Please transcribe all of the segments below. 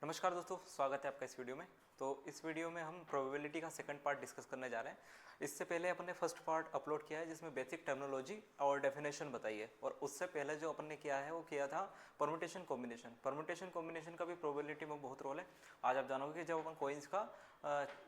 नमस्कार दोस्तों, स्वागत है आपका इस वीडियो में। तो इस वीडियो में हम प्रोबेबिलिटी का सेकंड पार्ट डिस्कस करने जा रहे हैं। इससे पहले अपन ने फर्स्ट पार्ट अपलोड किया है जिसमें बेसिक टर्मिनोलॉजी और डेफिनेशन बताई है, और उससे पहले जो अपन ने किया है वो किया था परमुटेशन कॉम्बिनेशन। परमुटेशन कॉम्बिनेशन का भी प्रोबेबिलिटी में बहुत रोल है। आज आप जानोगे कि जब अपन कोइंस का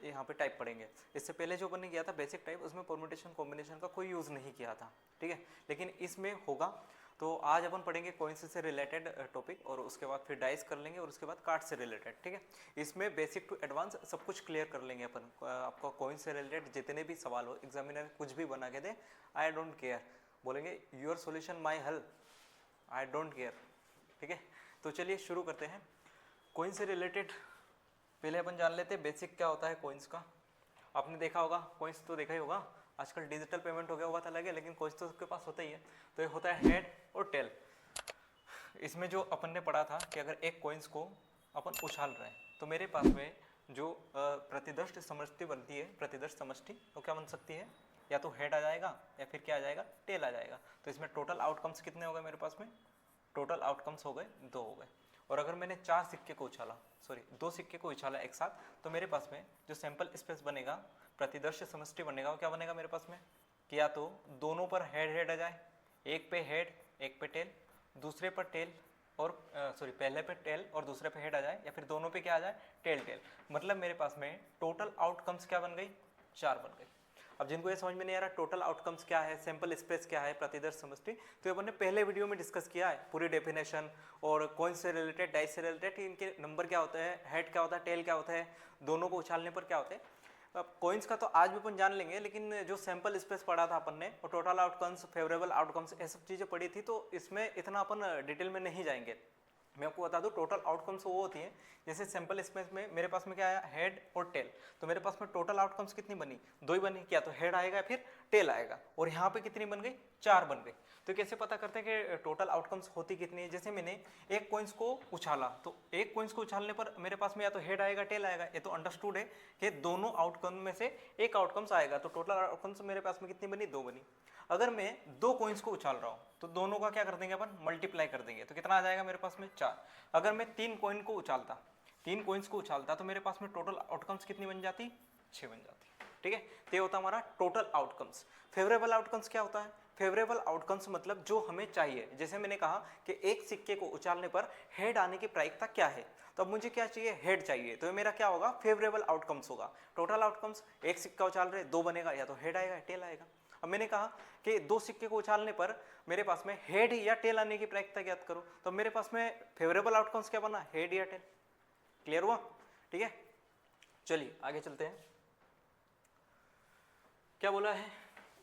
यहाँ पे टाइप पढ़ेंगे। इससे पहले जो अपन ने किया था बेसिक टाइप, उसमें परमुटेशन कॉम्बिनेशन का कोई यूज़ नहीं किया था, ठीक है, लेकिन इसमें होगा। तो आज अपन पढ़ेंगे कॉइन्स से रिलेटेड टॉपिक, और उसके बाद फिर डाइस कर लेंगे, और उसके बाद कार्ड से रिलेटेड, ठीक है। इसमें बेसिक टू एडवांस सब कुछ क्लियर कर लेंगे अपन। आपका कॉइन से रिलेटेड जितने भी सवाल हो, एग्जामिनर कुछ भी बना के दे, आई डोंट केयर, बोलेंगे your solution my help, I don't care, ठीक है। तो चलिए शुरू करते हैं। कॉइन से रिलेटेड पहले अपन जान लेते हैं बेसिक क्या होता है कॉइन्स का। आपने देखा होगा, कॉइन्स तो देखा ही होगा, आजकल डिजिटल पेमेंट हो गया, हुआ था लगे, लेकिन कॉइन्स तो सबके पास होता ही है। तो ये होता है हेड और टेल। इसमें जो अपन ने पढ़ा था कि अगर एक कॉइन्स को अपन उछाल रहे हैं तो मेरे पास में जो प्रतिदर्श समष्टि बनती है, प्रतिदर्श समष्टि, तो क्या बन सकती है, या तो हेड आ जाएगा या फिर क्या आ जाएगा, टेल आ जाएगा। तो इसमें टोटल आउटकम्स कितने हो गए मेरे पास में, टोटल आउटकम्स हो गए 2 हो गए। और अगर मैंने 4 सिक्के को उछाला, सॉरी 2 सिक्के को उछाला एक साथ, तो मेरे पास में जो सैंपल स्पेस बनेगा, प्रतिदर्श समष्टि बनेगा, वो क्या बनेगा मेरे पास में, कि या तो दोनों पर हेड हेड आ जाए, एक पे हेड एक पे टेल, दूसरे पर टेल और सॉरी पहले पे टेल और दूसरे पे हेड आ जाए, या फिर दोनों पे क्या आ जाए, टेल टेल। मतलब मेरे पास में टोटल आउटकम्स क्या बन गई, 4 बन गई। अब जिनको ये समझ में नहीं आ रहा टोटल आउटकम्स क्या है, सैंपल स्पेस क्या है, प्रतिदर्श समष्टि, तो ये मैंने पहले वीडियो में डिस्कस किया है पूरी डेफिनेशन, और कॉइन से रिलेटेड, डाइस से रिलेटेड, इनके नंबर क्या होता है, हेड क्या होता है, टेल क्या होता है, दोनों को उछालने पर क्या होता है। अब कॉइन्स का तो आज भी अपन जान लेंगे, लेकिन जो सैंपल स्पेस पढ़ा था अपन ने, और टोटल आउटकम्स, फेवरेबल आउटकम्स, ये सब चीज़ें पढ़ी थी, तो इसमें इतना अपन डिटेल में नहीं जाएंगे। मैं आपको बता दूं टोटल आउटकम्स वो होती हैं, जैसे सैंपल स्पेस में मेरे पास में क्या आया, हेड और टेल, तो मेरे पास में टोटल आउटकम्स कितनी बनी, 2 ही बनी, क्या तो हेड आएगा फिर टेल आएगा, और यहाँ पे कितनी बन गई, 4 बन गई। तो कैसे पता करते हैं कि टोटल आउटकम्स होती कितनी है। जैसे मैंने एक कॉइन्स को उछाला, तो एक कॉइन्स को उछालने पर मेरे पास में या तो हेड आएगा टेल आएगा, ये तो अंडरस्टूड है कि दोनों आउटकम में से एक आउटकम्स आएगा। तो टोटल आउटकम्स मेरे पास में कितनी बनी, 2 बनी। अगर मैं 2 कॉइन्स को उछाल रहा हूँ तो दोनों का क्या कर देंगे अपन, मल्टीप्लाई कर देंगे, तो कितना आ जाएगा मेरे पास में, 4। अगर मैं 3 कॉइन को उछालता, 3 कॉइन्स को उछालता, तो मेरे पास में टोटल आउटकम्स कितनी बन जाती, 6 बन जाती, ठीक है। तो ये होता हमारा टोटल आउटकम्स। फेवरेबल आउटकम्स क्या होता है, फेवरेबल आउटकम्स मतलब जो हमें चाहिए। जैसे मैंने कहा कि एक सिक्के को उछालने पर हेड आने की प्रायिकता क्या है, तो अब मुझे क्या चाहिए, हेड चाहिए, तो मेरा क्या होगा, फेवरेबल आउटकम्स होगा। टोटल आउटकम्स, एक सिक्का उछाल रहे 2 बनेगा, या तो हेड आएगा टेल आएगा। अब मैंने कहा कि 2 सिक्के को उछालने पर मेरे पास में हेड या टेल आने की प्रायिकता ज्ञात करो, तो मेरे पास में फेवरेबल आउटकम्स क्या बना, हेड या टेल। क्लियर हुआ, ठीक है। चलिए आगे चलते हैं। क्या बोला है,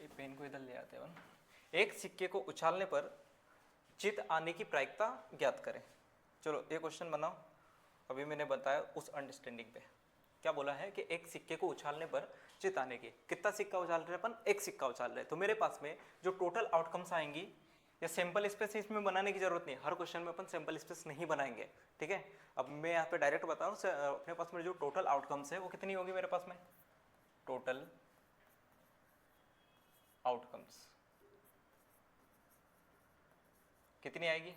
ये पेन को इधर ले आते हैं। एक सिक्के को उछालने पर चित आने की प्रायिकता ज्ञात करें। चलो ये क्वेश्चन बनाओ। अभी मैंने बताया उस अंडरस्टैंडिंग पे क्या बोला है कि एक सिक्के को उछालने पर चित आने की, कितना सिक्का उछाल रहे अपन, एक सिक्का उछाल रहे, तो मेरे पास में जो टोटल आउटकम्स आएंगी, या सैंपल स्पेस इसमें बनाने की जरूरत नहीं, हर क्वेश्चन में अपन सैंपल स्पेस नहीं बनाएंगे, ठीक है। अब मैं यहाँ पे डायरेक्ट बताऊँ, अपने पास में जो टोटल आउटकम्स है वो कितनी होगी मेरे पास में, टोटल आउटकम्स कितनी आएगी,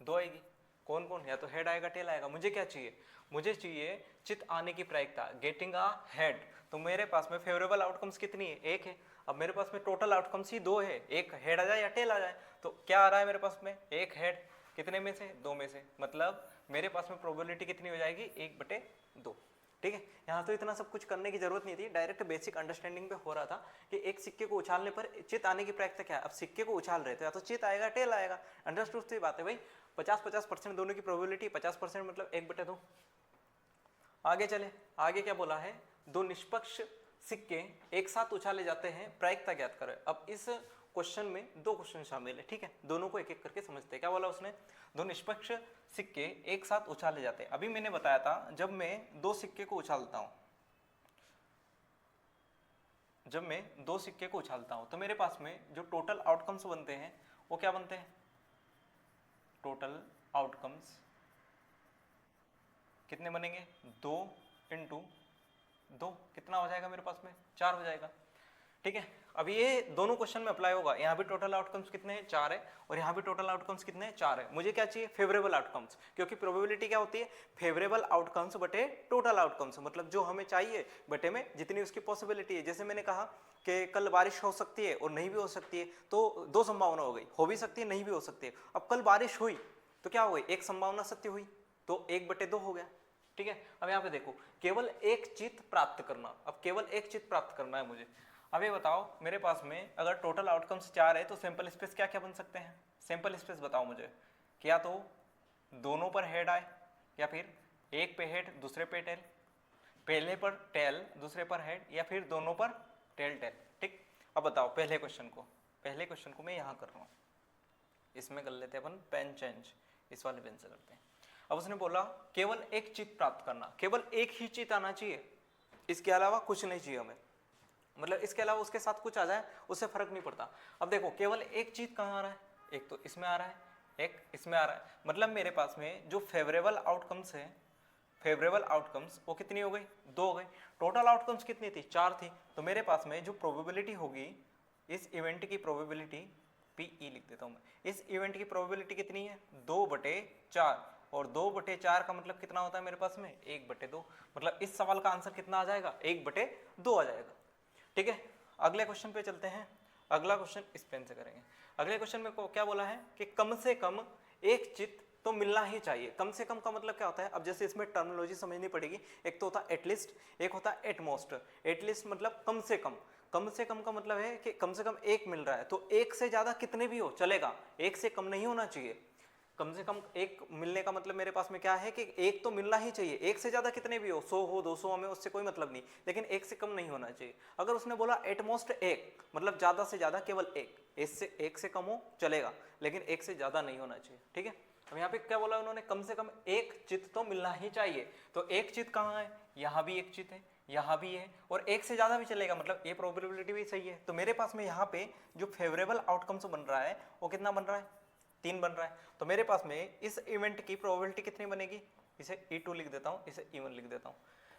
2 आएगी। कौन कौन, या तो हेड आएगा टेल आएगा। मुझे क्या चाहिए, मुझे चाहिए चित आने की प्रायिकता, गेटिंग अ हेड। तो मेरे पास में फेवरेबल आउटकम्स कितनी है, 1 है। अब मेरे पास में टोटल आउटकम्स ही 2 है, एक हेड आ जाए या टेल आ जाए, तो क्या आ रहा है मेरे पास में, 1 हेड, कितने में से, 2 में से, मतलब मेरे पास में प्रोबेबिलिटी कितनी हो जाएगी, 1/2, ठीक है। यहाँ तो इतना सब कुछ करने की जरूरत नहीं थी, डायरेक्ट बेसिक अंडरस्टैंडिंग पे हो रहा था कि एक सिक्के को उछालने पर चित आने की प्रायिकता क्या है। अब सिक्के को उछाल रहे थे, या तो चित आएगा टेल आएगा, अंडरस्टूड तो ये बात है भाई। 50-50% दोनों की प्रोबेबिलिटी, 50% मतलब 1/2। आगे चले, आगे क्या बोला है, 2 निष्पक्ष सिक्के एक साथ उछाले जाते हैं, प्रायिकता ज्ञात करें। अब इस क्वेश्चन में 2 क्वेश्चन शामिल है, ठीक है, दोनों को एक एक करके समझते हैं। क्या बोला उसने, 2 निष्पक्ष सिक्के एक साथ उछाले जाते हैं। अभी मैंने बताया था जब मैं 2 सिक्के को उछालता हूं, जब मैं 2 सिक्के को उछालता हूं तो मेरे पास में जो टोटल आउटकम्स बनते हैं वो क्या बनते हैं, टोटल आउटकम्स कितने बनेंगे, 2 × 2 कितना हो जाएगा मेरे पास में, 4 हो जाएगा। ठीक है। अब ये दोनों क्वेश्चन में अप्लाई होगा, यहाँ भी टोटल आउटकम्स कितने हैं 4 है, और यहाँ भी टोटल आउटकम्स कितने हैं 4 है। मुझे क्या चाहिए, फेवरेबल आउटकम्स, क्योंकि प्रोबेबिलिटी क्या होती है, फेवरेबल आउटकम्स बटे टोटल आउटकम्स, मतलब जो हमें चाहिए बटे में जितनी उसकी पॉसिबिलिटी है। जैसे मैंने कहा कि कल बारिश हो सकती है और नहीं भी हो सकती है, तो दो संभावना हो गई, हो भी सकती है नहीं भी हो सकती है। अब कल बारिश हुई तो क्या हो गई, एक संभावना सत्य हुई, तो 1/2 हो गया। ठीक है। अब यहाँ पे देखो, केवल एक चित प्राप्त करना, अब केवल एक चित प्राप्त करना है मुझे। अब ये बताओ, मेरे पास में अगर टोटल आउटकम्स 4 है तो सैंपल स्पेस क्या क्या बन सकते हैं, सैंपल स्पेस बताओ मुझे। क्या तो दोनों पर हेड आए, या फिर एक पे हेड दूसरे पे टेल, पहले पर टेल दूसरे पर हेड, या फिर दोनों पर टेल टेल। ठीक। अब बताओ पहले क्वेश्चन को मैं यहाँ कर रहा हूँ, इसमें कर लेते हैं अपन पेन चेंज, इस वाले पेन से करते हैं। अब उसने बोला केवल एक चित प्राप्त करना, केवल एक ही चित आना चाहिए, इसके अलावा कुछ नहीं चाहिए हमें, मतलब इसके अलावा उसके साथ कुछ आ जाए उससे फर्क नहीं पड़ता। अब देखो केवल एक चीज कहाँ आ रहा है, एक तो इसमें आ रहा है, एक इसमें आ रहा है, मतलब मेरे पास में जो फेवरेबल आउटकम्स है, फेवरेबल आउटकम्स वो कितनी हो गई, 2 हो गई। टोटल आउटकम्स कितनी थी, 4 थी। तो मेरे पास में जो प्रोबेबिलिटी होगी इस इवेंट की, प्रोबेबिलिटी PE लिख देता हूं मैं, इस इवेंट की प्रोबेबिलिटी कितनी है 2/4, और 2/4 का मतलब कितना होता है मेरे पास में 1/2, मतलब इस सवाल का आंसर कितना आ जाएगा 1/2 आ जाएगा। ठीक है। अगले क्वेश्चन पे चलते हैं, अगला क्वेश्चन इस पेन से करेंगे। अगले क्वेश्चन में क्या बोला है कि कम से कम एक चित तो मिलना ही चाहिए। कम से कम का मतलब क्या होता है, अब जैसे इसमें टर्मिनोलॉजी समझनी पड़ेगी। एक तो होता है एटलीस्ट, एक होता है एटमोस्ट। एटलीस्ट मतलब कम से कम, कम से कम का मतलब है कि कम से कम एक मिल रहा है, तो एक से ज्यादा कितने भी हो चलेगा, एक से कम नहीं होना चाहिए। कम से कम एक मिलने का मतलब मेरे पास में क्या है कि एक तो मिलना ही चाहिए, एक से ज्यादा कितने भी हो, 100 हो 200, हमें उससे कोई मतलब नहीं, लेकिन एक से कम नहीं होना चाहिए। अगर उसने बोला एटमोस्ट एक, मतलब ज्यादा से ज्यादा केवल एक से कम हो चलेगा, लेकिन एक से ज्यादा नहीं होना चाहिए। ठीक है। अब यहाँ पे क्या बोला उन्होंने, कम से कम एक चित तो मिलना ही चाहिए। तो एक चित कहाँ है, यहाँ भी एक चित है, यहाँ भी है, और एक से ज्यादा भी चलेगा, मतलब ये प्रोबेबिलिटी भी सही है। तो मेरे पास में यहाँ पे जो फेवरेबल आउटकम्स बन रहा है वो कितना बन रहा है, 3 बन रहा है। तो मेरे पास में इस इवेंट की प्रोबेबिलिटी कितनी बनेगी, इसे E2 लिख देता हूँ, इसे E1 लिख देता हूँ।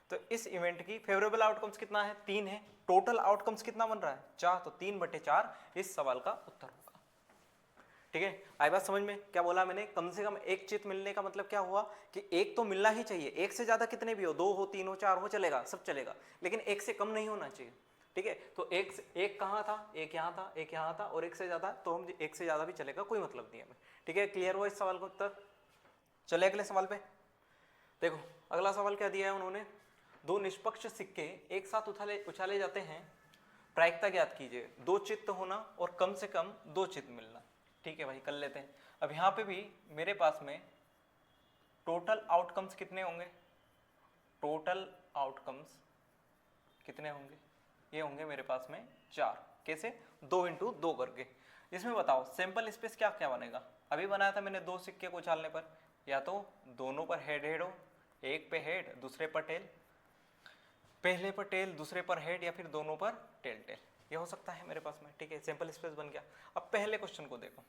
तो इस इवेंट की फेवरेबल आउटकम्स कितना है, 3 है। टोटल आउटकम्स कितना बन रहा है 4, तो 3/4 इस सवाल का उत्तर होगा। ठीक है। आई बात समझ में, क्या बोला मैंने, कम से कम एक चित मिलने का मतलब क्या हुआ कि एक तो मिलना ही चाहिए, एक से ज्यादा कितने भी हो, 2 हो 3 हो 4 हो चलेगा, सब चलेगा, लेकिन एक से कम नहीं होना चाहिए। ठीक है। तो एक कहाँ था, एक यहाँ था, एक यहाँ था, और एक से ज्यादा, तो हम एक से ज्यादा भी चलेगा, कोई मतलब नहीं हमें। ठीक है। क्लियर हुआ इस सवाल का उत्तर। चले अगले सवाल पे। देखो अगला सवाल क्या दिया है उन्होंने, 2 निष्पक्ष सिक्के एक साथ उछाले जाते हैं, प्रायिकता ज्ञात कीजिए। 2 चित्त होना और कम से कम 2 चित्त मिलना। ठीक है भाई, कर लेते हैं। अब यहाँ पे भी मेरे पास में टोटल आउटकम्स कितने होंगे, टोटल आउटकम्स कितने होंगे, ये होंगे मेरे पास में 4। कैसे, 2 × 2 करके। इसमें बताओ सैंपल स्पेस क्या क्या बनेगा। अभी बनाया था मैंने 2 सिक्के को उछालने पर, या तो दोनों पर हेड हेड हो, एक पे हेड दूसरे पर टेल, पहले पर टेल दूसरे पर हेड, या फिर दोनों पर टेल टेल, ये हो सकता है मेरे पास में। ठीक है, सैंपल स्पेस बन गया। अब पहले क्वेश्चन को देखो,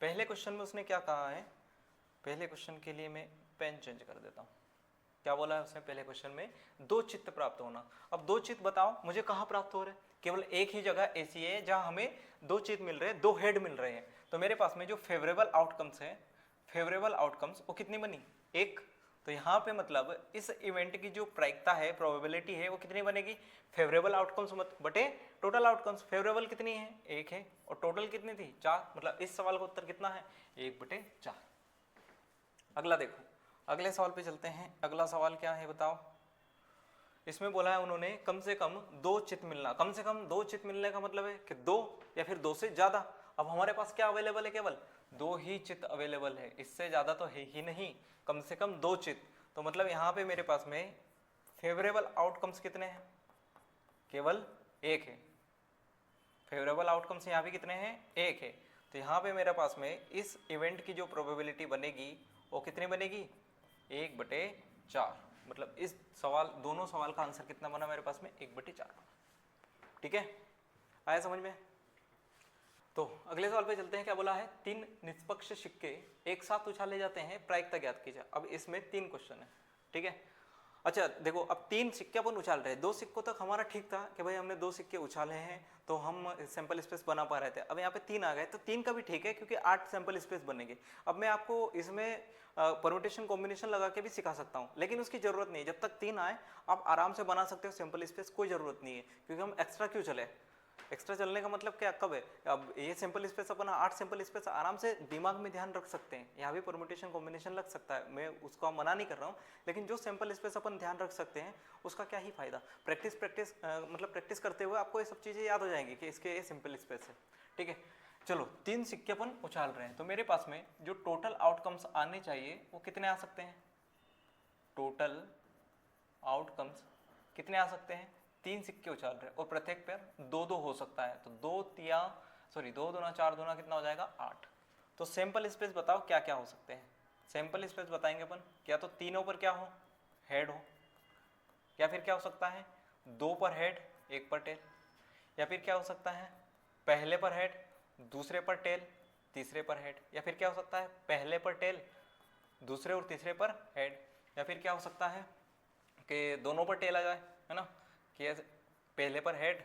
पहले क्वेश्चन में उसने क्या कहा है, पहले क्वेश्चन के लिए मैं पेन चेंज कर देता हूँ। क्या बोला है उसने पहले क्वेश्चन में, 2 चित्त प्राप्त होना। अब 2 चित्त बताओ मुझे कहाँ प्राप्त हो रहे हैं, केवल एक ही जगह ऐसी है जहाँ हमें 2 चित्त मिल रहे हैं, 2 हेड मिल रहे हैं। तो मेरे पास में जो फेवरेबल आउटकम्स है, फेवरेबल आउटकम्स वो कितनी बनी, 1। तो यहाँ पे मतलब इस इवेंट की जो प्रायिकता है, प्रोबेबिलिटी है, वो कितनी बनेगी, फेवरेबल आउटकम्स बटे टोटल आउटकम्स। फेवरेबल कितनी है 1 है, और टोटल कितनी थी 4, मतलब इस सवाल का उत्तर कितना है 1/4। अगला देखो, अगले सवाल पे चलते हैं। अगला सवाल क्या है बताओ। इसमें बोला है उन्होंने कम से कम 2 चित्त मिलना। कम से कम 2 चित्त मिलने का मतलब है कि 2 या फिर 2 से ज्यादा। अब हमारे पास क्या अवेलेबल है, केवल 2 ही चित्त अवेलेबल है, इससे ज्यादा तो है ही नहीं। कम से कम 2 चित्त, तो मतलब यहाँ पे मेरे पास में फेवरेबल आउटकम्स कितने हैं, केवल 1 है। फेवरेबल आउटकम्स यहाँ पे कितने हैं, 1 है। तो यहाँ पे मेरे पास में इस इवेंट की जो प्रोबेबिलिटी बनेगी वो कितनी बनेगी, 1/4। मतलब इस सवाल, दोनों सवाल का आंसर कितना बना मेरे पास में, 1/4 बना। ठीक है, आया समझ में। तो अगले सवाल पे चलते हैं। क्या बोला है, 3 निष्पक्ष सिक्के एक साथ उछाले जाते हैं, प्रायिकता ज्ञात कीजिए। अब इसमें 3 क्वेश्चन है। ठीक है। अच्छा देखो, अब 3 सिक्के अपन उछाल रहे हैं, 2 सिक्कों तक हमारा ठीक था कि भाई हमने 2 सिक्के उछाले हैं तो हम सैंपल स्पेस बना पा रहे थे। अब यहाँ पे 3 आ गए तो 3 का भी ठीक है क्योंकि 8 सैंपल स्पेस बनेंगे। अब मैं आपको इसमें परम्यूटेशन कॉम्बिनेशन लगा के भी सिखा सकता हूँ, लेकिन उसकी जरूरत नहीं है। जब तक 3 आए आप आराम से बना सकते हो सैंपल स्पेस, कोई जरूरत नहीं है। क्योंकि हम एक्स्ट्रा क्यों चले, एक्स्ट्रा चलने का मतलब क्या कब है, अब ये सैंपल स्पेस अपन 8 सैंपल स्पेस आराम से दिमाग में ध्यान रख सकते हैं। यहाँ भी परम्यूटेशन कॉम्बिनेशन लग सकता है, मैं उसको मना नहीं कर रहा हूँ, लेकिन जो सैंपल स्पेस अपन ध्यान रख सकते हैं उसका क्या ही फायदा। मतलब प्रैक्टिस करते हुए आपको ये सब चीज़ें याद हो जाएंगी कि इसके ये सिंपल स्पेस है। ठीक है, चलो 3 सिक्के अपन उछाल रहे हैं तो मेरे पास में जो टोटल आउटकम्स आने चाहिए वो कितने आ सकते हैं, टोटल आउटकम्स कितने आ सकते हैं, 3 सिक्के उछाल रहे हैं और प्रत्येक पैर 2-2 हो सकता है, तो 2 दूना 4 दूना कितना हो जाएगा 8। तो सैंपल स्पेस बताओ क्या क्या हो सकते हैं। सैंपल स्पेस बताएंगे अपन, क्या तो तीनों पर क्या हो, हेड हो, या फिर क्या हो सकता है 2 पर हेड 1 पर टेल, या फिर क्या हो सकता है पहले पर हेड दूसरे पर टेल तीसरे पर हेड, या फिर क्या हो सकता है पहले पर टेल दूसरे और तीसरे पर हेड, या फिर क्या हो सकता है कि दोनों पर टेल आ जाए, है ना, कि पहले पर हेड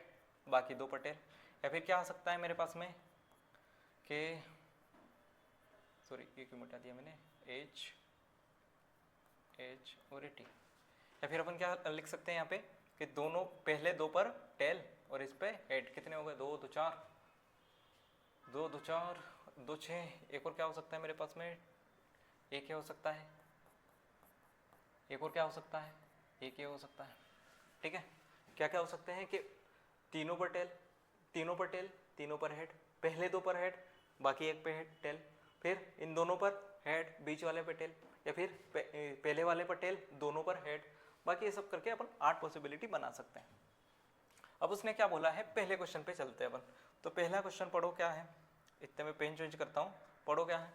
बाकी 2 पर टेल, या फिर क्या हो सकता है मेरे पास में कि सॉरी ये क्यों मिटा दिया मैंने, एच और टी, या फिर अपन क्या लिख सकते हैं यहाँ पे कि दोनों पहले 2 पर टेल और इस पे हेड, कितने हो गए 2 2 4 2 2 4 2 6, एक और क्या हो सकता है मेरे पास में, एक क्या हो सकता है, एक और क्या हो सकता है, एक ये हो सकता है। ठीक है, क्या क्या हो सकते हैं कि तीनों पर टेल तीनों पर हेड, पहले 2 पर हेड बाकी 1 पे हेड टेल, फिर इन दोनों पर हेड बीच वाले पे टेल, या फिर पहले वाले पर टेल दोनों पर हेड, बाकी ये सब करके अपन 8 पॉसिबिलिटी बना सकते हैं। अब उसने क्या बोला है, पहले क्वेश्चन पे चलते हैं अपन। तो पहला क्वेश्चन पढ़ो क्या है, इतने में पेन चेंज करता हूँ, पढ़ो क्या है।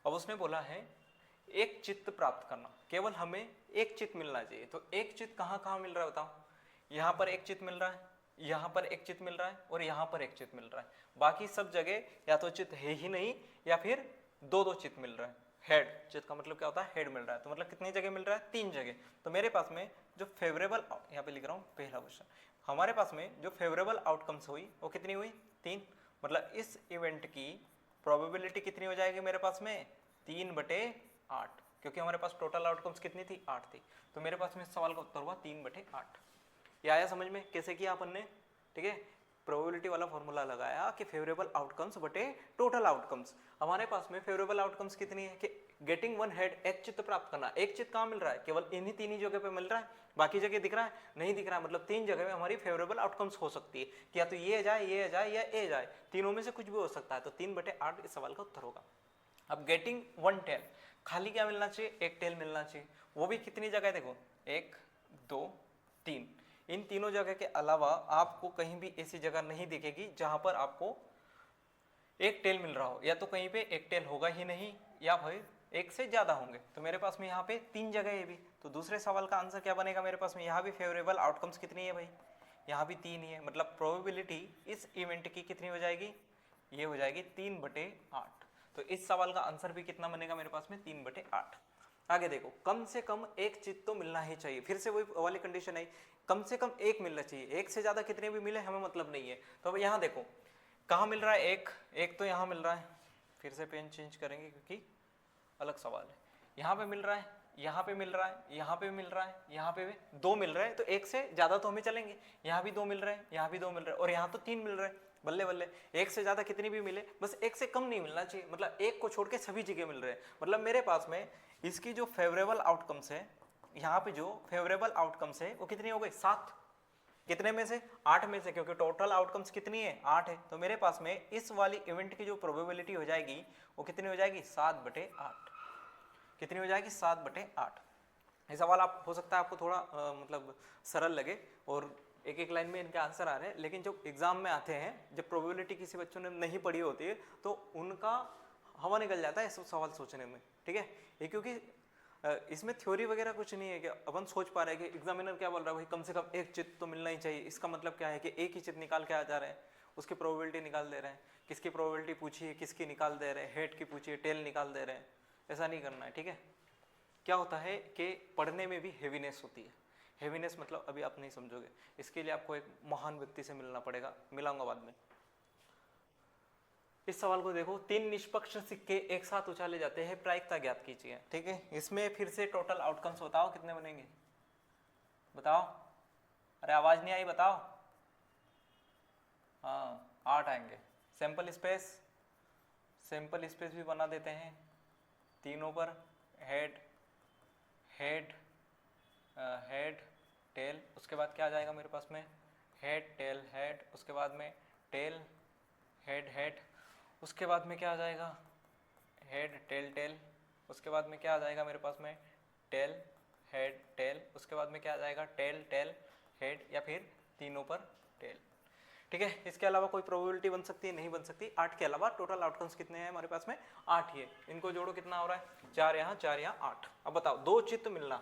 अब उसने बोला है एक चित्त प्राप्त करना, केवल हमें एक चित्त मिलना चाहिए। तो एक चित्त कहाँ कहाँ मिल रहा है बताओ, यहाँ पर एक चित्त मिल रहा है, यहाँ पर एक चित्त मिल रहा है और यहाँ पर एक चित्त मिल रहा है, बाकी सब जगह या तो चित्त है ही नहीं या फिर 2-2 चित्त मिल रहा है। हेड चित्त का मतलब क्या होता है, हेड मिल रहा है, तो मतलब कितनी जगह मिल रहा है 3 जगह। तो मेरे पास में जो फेवरेबल, यहाँ पे लिख रहा हूँ पहला क्वेश्चन, हमारे पास में जो फेवरेबल आउटकम्स हुई वो कितनी हुई 3, मतलब इस इवेंट की प्रोबेबिलिटी कितनी हो जाएगी मेरे पास में 3/8, क्योंकि हमारे पास टोटल आउटकम्स कितनी थी 8 थी। तो मेरे पास में इस सवाल का उत्तर हुआ 3/8। ये आया समझ में कैसे किया अपन ने। ठीक है, प्रोबेबिलिटी वाला फॉर्मूला लगाया कि फेवरेबल आउटकम्स बटे टोटल आउटकम्स। हमारे पास में फेवरेबल आउटकम्स कितनी है कि गेटिंग 1 हेड, एक चित्त प्राप्त करना। एक चित्त कहाँ मिल रहा है, केवल इन्हीं 3 ही जगह पे मिल रहा है, बाकी जगह दिख रहा है नहीं दिख रहा है, मतलब 3 जगह में हमारी फेवरेबल आउटकम्स हो सकती है कि या तो ये जाए या ए जाए, तीनों में से कुछ भी हो सकता है। तो 3/8 इस सवाल का उत्तर होगा। अब गेटिंग 1 टेल, खाली क्या मिलना चाहिए, एक टेल मिलना चाहिए, वो भी कितनी जगह देखो 1 2 3, इन तीनों जगह के अलावा आपको कहीं भी ऐसी जगह नहीं दिखेगी जहां पर आपको एक टेल मिल रहा हो, या तो कहीं पे एक टेल होगा ही नहीं या भाई एक से ज्यादा होंगे। तो मेरे पास में यहाँ पे 3 जगह है भी, तो दूसरे सवाल का आंसर क्या बनेगा मेरे पास में, यहाँ भी फेवरेबल आउटकम्स कितनी है भाई, यहाँ भी 3 ही है, मतलब प्रोबेबिलिटी इस इवेंट की कितनी हो जाएगी, ये हो जाएगी 3/8। तो इस सवाल का आंसर भी कितना बनेगा मेरे पास में 3/8। आगे देखो, कम से कम एक चित्त तो मिलना ही चाहिए, फिर से वही वाली कंडीशन है, कम से कम एक मिलना चाहिए, एक से ज्यादा कितने भी मिले हमें मतलब नहीं है। तो अब यहाँ देखो कहाँ मिल रहा है, एक तो यहाँ मिल रहा है, फिर से पेन चेंज करेंगे क्योंकि अलग सवाल है, यहाँ पे मिल रहा है, यहाँ पे मिल रहा है, यहाँ पे मिल रहा है, यहाँ पे भी 2 मिल रहे हैं, तो एक से ज्यादा तो हमें चलेंगे, यहाँ भी 2 मिल रहे हैं, यहाँ भी 2 मिल रहे हैं और यहाँ तो 3 मिल रहे हैं, बल्ले बल्ले, एक से ज्यादा कितनी भी मिले बस एक से कम नहीं मिलना चाहिए, मतलब एक को छोड़ के सभी जगह मिल रहे हैं। मतलब मेरे पास में इसकी जो फेवरेबल आउटकम्स है, यहाँ पे जो फेवरेबल आउटकम्स है वो कितनी हो गई 7, कितने में से 8 में से, क्योंकि टोटल आउटकम्स कितनी है 8 है। तो मेरे पास में इस वाली इवेंट की जो प्रोबेबिलिटी हो जाएगी वो कितनी हो जाएगी 7/8, कितनी हो जाएगी 7/8। ये सवाल आप हो सकता है आपको थोड़ा मतलब सरल लगे और एक एक लाइन में इनके आंसर आ रहे हैं, लेकिन जब एग्जाम में आते हैं, जब प्रोबेबिलिटी किसी बच्चों ने नहीं पढ़ी होती है तो उनका हवा निकल जाता है इस सवाल सोचने में। ठीक है, ये क्योंकि इसमें थ्योरी वगैरह कुछ नहीं है कि अपन सोच पा रहे हैं कि एग्जामिनर क्या बोल रहा है भाई कम से कम एक चित्त तो मिलना ही चाहिए, इसका मतलब क्या है कि एक ही चित्त निकाल के आ जा रहे हैं, उसकी प्रोबेबिलिटी निकाल दे रहे हैं, किसकी प्रोबेबिलिटी पूछी है किसकी निकाल दे रहे हैं, हेड की पूछी है टेल निकाल दे रहे हैं, ऐसा नहीं करना है। ठीक है, क्या होता है कि पढ़ने में भी हेवीनेस होती है। हेवीनेस मतलब अभी आप नहीं समझोगे, इसके लिए आपको एक महान व्यक्ति से मिलना पड़ेगा, मिलाऊंगा बाद में। इस सवाल को देखो, 3 निष्पक्ष सिक्के एक साथ उछाले जाते हैं, प्रायिकता ज्ञात कीजिए। ठीक है, इसमें फिर से टोटल आउटकम्स बताओ कितने बनेंगे, बताओ। अरे आवाज नहीं आई, बताओ। हाँ 8 आएंगे। सैंपल स्पेस भी बना देते हैं तीनों पर, हेड हेड हेड टेल, उसके बाद क्या आ जाएगा मेरे पास में, हेड टेल हेड, उसके बाद में टेल हेड हेड, उसके बाद में क्या आ जाएगा, हेड टेल टेल, उसके बाद में क्या आ जाएगा मेरे पास में, टेल हेड टेल, उसके बाद में क्या आ जाएगा, टेल टेल हेड, या फिर तीनों पर टेल। ठीक है, इसके अलावा कोई प्रोबेबिलिटी बन सकती है, नहीं बन सकती। 8 के अलावा टोटल आउटकम्स कितने हैं हमारे पास में, 8 ही है। इनको जोड़ो कितना हो रहा है, 4 यहाँ 4 यहाँ 8। अब बताओ, 2 चित्त मिलना,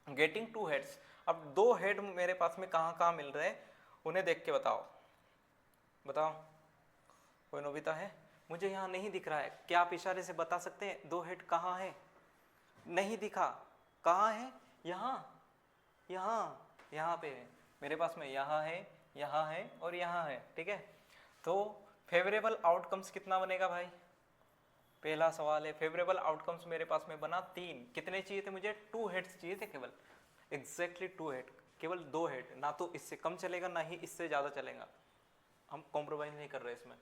गेटिंग 2 हेड्स। अब 2 हेड मेरे पास में कहाँ कहाँ मिल रहे हैं, उन्हें देख के बताओ। बताओ, कोई नोबिता है, मुझे यहाँ नहीं दिख रहा है, क्या आप इशारे से बता सकते हैं 2 हेड कहाँ है, नहीं दिखा, कहाँ है, यहाँ यहाँ यहाँ पे है मेरे पास में, यहाँ है और यहाँ है। ठीक है, तो फेवरेबल आउटकम्स कितना बनेगा भाई, पहला सवाल है। फेवरेबल आउटकम्स मेरे पास में बना 3, कितने चाहिए थे मुझे, 2 हेड्स चाहिए थे केवल, एग्जैक्टली 2 हेड, केवल 2 हेड, ना तो इससे कम चलेगा ना ही इससे ज़्यादा चलेगा, हम कॉम्प्रोमाइज नहीं कर रहे इसमें।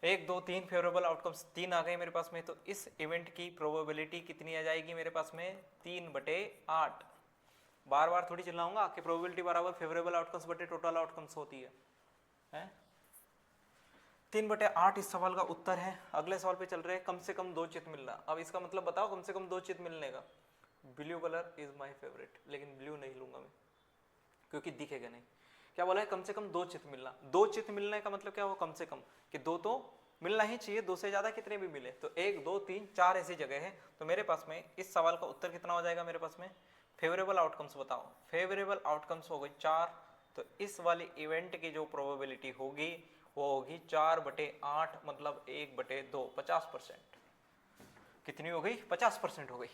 1 2 3 फेवरेबल आउटकम्स 3 आ गए मेरे पास में, तो इस इवेंट की प्रोबेबिलिटी कितनी आ जाएगी मेरे पास में, 3/8। बार बार थोड़ी चिल्लाऊंगा कि प्रोबेबिलिटी बराबर फेवरेबल आउटकम्स बटे टोटल आउटकम्स होती है? 3/8 इस सवाल का उत्तर है। अगले सवाल पे चल रहे हैं, कम से कम 2 चित्त मिलना। अब इसका मतलब बताओ, कम से कम 2 चित्त मिलने का। Blue colour is my favourite, लेकिन ब्लू नहीं लूंगा मैं क्योंकि दिखेगा नहीं। क्या बोला है, कम से कम 2 चित्त मिलना। 2 चित्त मिलने का मतलब क्या हुआ, कम से कम कि 2 तो मिलना ही चाहिए, 2 से ज्यादा कितने भी मिले तो 1 2 3 4 ऐसी जगह है। तो मेरे पास में इस सवाल का उत्तर कितना हो जाएगा मेरे पास में, फेवरेबल आउटकम्स बताओ। फेवरेबल आउटकम्स हो गई 4, तो इस वाली इवेंट की जो प्रोबेबिलिटी होगी वो होगी 4/8, मतलब 1/2, 50%। कितनी हो गई, 50% हो गई।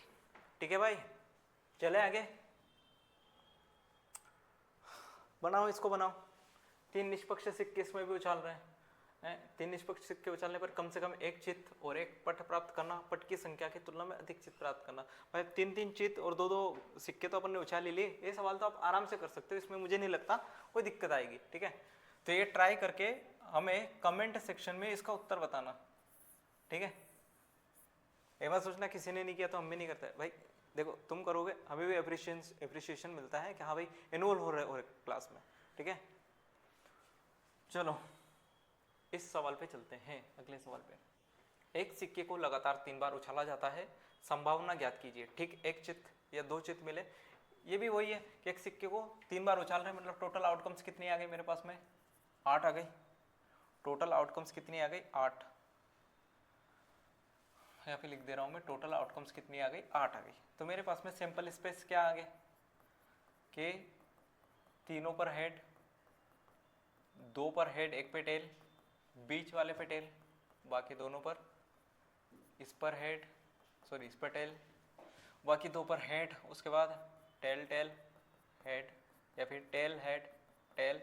ठीक है भाई, चले आगे, बनाओ इसको बनाओ। 3 निष्पक्ष सिक्के इसमें भी उछाल रहे हैं। 3 निष्पक्ष सिक्के उछालने पर कम से कम 1 चित्त और 1 पट प्राप्त करना, पट की संख्या की तुलना में अधिक चित्त प्राप्त करना। भाई 3 चित्त और 2 सिक्के तो अपन ने उछाल ही लिए, ये सवाल तो आप आराम से कर सकते हो, इसमें मुझे नहीं लगता कोई दिक्कत आएगी। ठीक है, तो ये ट्राई करके हमें कमेंट सेक्शन में इसका उत्तर बताना। ठीक है, ये मत सोचना किसी ने नहीं किया तो हम भी नहीं करते। भाई देखो, तुम करोगे हमें भी अप्रिशिएशन मिलता है कि हाँ भाई इन्वॉल्व हो रहे क्लास में। ठीक है, चलो इस सवाल पे चलते हैं, अगले सवाल पे। एक सिक्के को लगातार 3 बार उछाला जाता है, संभावना ज्ञात कीजिए। ठीक, 1 चित्त या 2 चित्त मिले, ये भी वही है कि एक सिक्के को 3 बार उछाल रहे हैं, मतलब टोटल आउटकम्स कितनी आ गई मेरे पास में, 8 आ गई। टोटल आउटकम्स कितनी आ गई, 8, या फिर लिख दे रहा हूं मैं, टोटल आउटकम्स कितनी आ गई, 8 आ गई। तो मेरे पास में सैंपल स्पेस क्या आ गए कि तीनों पर हेड, 2 पर हेड 1 पे टेल, बीच वाले पे टेल, बाकी दोनों पर, इस पर हेड सॉरी इस पर टेल, बाकी 2 पर हेड, उसके बाद टेल टेल हेड, या फिर टेल हेड टेल,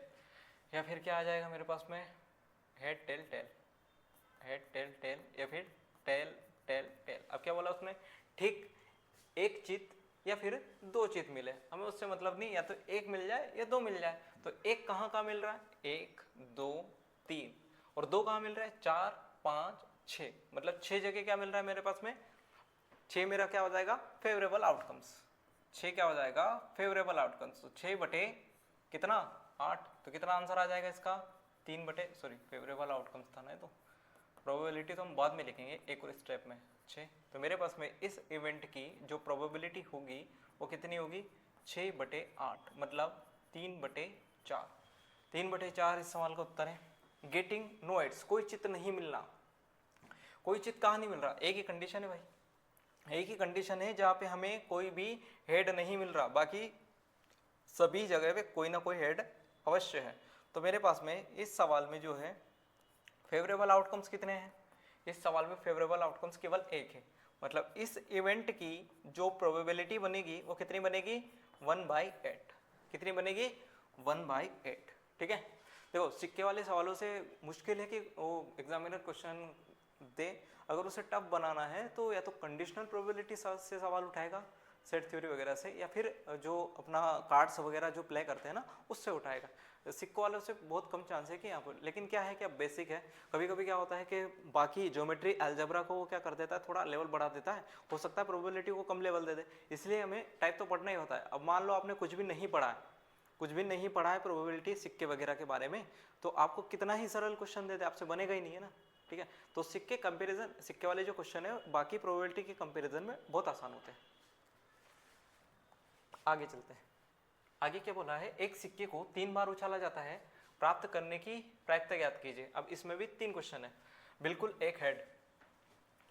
या फिर क्या आ जाएगा मेरे पास में, head tail tail, head tail tail, या फिर टेल टेल टेल। अब क्या बोला उसने, ठीक 1 चित्त या फिर 2 चित्त मिले, हमें उससे मतलब नहीं, या तो 1 मिल जाए या 2 मिल जाए। तो 1 कहाँ कहाँ मिल रहा है, 1 2 3, और 2 कहाँ मिल रहा है, 4 5 6, मतलब 6 जगह क्या मिल रहा है मेरे पास में, 6 मेरा क्या हो जाएगा, फेवरेबल आउटकम्स। 6 क्या हो जाएगा, फेवरेबल आउटकम्स। तो 6 बटे कितना, 8, तो कितना आंसर आ जाएगा इसका, 3 बटे सॉरी फेवरेबल आउटकम्स था ना, तो प्रोबेबिलिटी तो हम बाद में लिखेंगे एक और स्टेप में, 6। तो मेरे पास में इस इवेंट की जो प्रोबेबिलिटी होगी वो कितनी होगी, 6/8, मतलब 3/4। 3/4 इस सवाल का उत्तर है। गेटिंग नो हेड्स, कोई चित्त नहीं मिलना। कोई चित्त कहाँ नहीं मिल रहा, एक ही कंडीशन है भाई, एक ही कंडीशन है जहाँ पे हमें कोई भी हेड नहीं मिल रहा, बाकी सभी जगह पे कोई ना कोई हेड अवश्य है। तो मेरे पास में इस सवाल में जो है फेवरेबल आउटकम्स कितने हैं, इस सवाल में फेवरेबल आउटकम्स केवल 1 है, मतलब इस इवेंट की जो प्रोबेबिलिटी बनेगी वो कितनी बनेगी 1/8। कितनी बनेगी 1/8। ठीक है, देखो सिक्के वाले सवालों से मुश्किल है कि वो एग्जामिनर क्वेश्चन दे, अगर उसे टफ बनाना है तो या तो कंडीशनल प्रोबेबिलिटी से सवाल उठाएगा सेट थ्योरी वगैरह से, या फिर जो अपना कार्ड्स वगैरह जो प्ले करते हैं ना उससे उठाएगा। सिक्कों वालों से बहुत कम चांस है कि यहाँ पर, लेकिन क्या है कि अब बेसिक है, कभी कभी क्या होता है कि बाकी ज्योमेट्री अलजेब्रा को वो क्या कर देता है थोड़ा लेवल बढ़ा देता है, हो सकता है प्रोबेबिलिटी को कम लेवल दे दे, इसलिए हमें टाइप तो पढ़ना ही होता है। अब मान लो आपने कुछ भी नहीं पढ़ा है, कुछ भी नहीं पढ़ा है प्रोबेबिलिटी सिक्के वगैरह के बारे में, तो आपको कितना ही सरल क्वेश्चन दे दे आपसे बनेगा ही नहीं है ना। ठीक है, तो सिक्के कंपेरिजन, सिक्के वाले जो क्वेश्चन है बाकी प्रोबेबिलिटी के कंपेरिजन में बहुत आसान होते हैं। आगे चलते हैं, आगे क्या बोला है, एक सिक्के को 3 बार उछाला जाता है, प्राप्त करने की प्रायिकता ज्ञात कीजिए। अब इसमें भी 3 क्वेश्चन है, बिल्कुल एक हेड।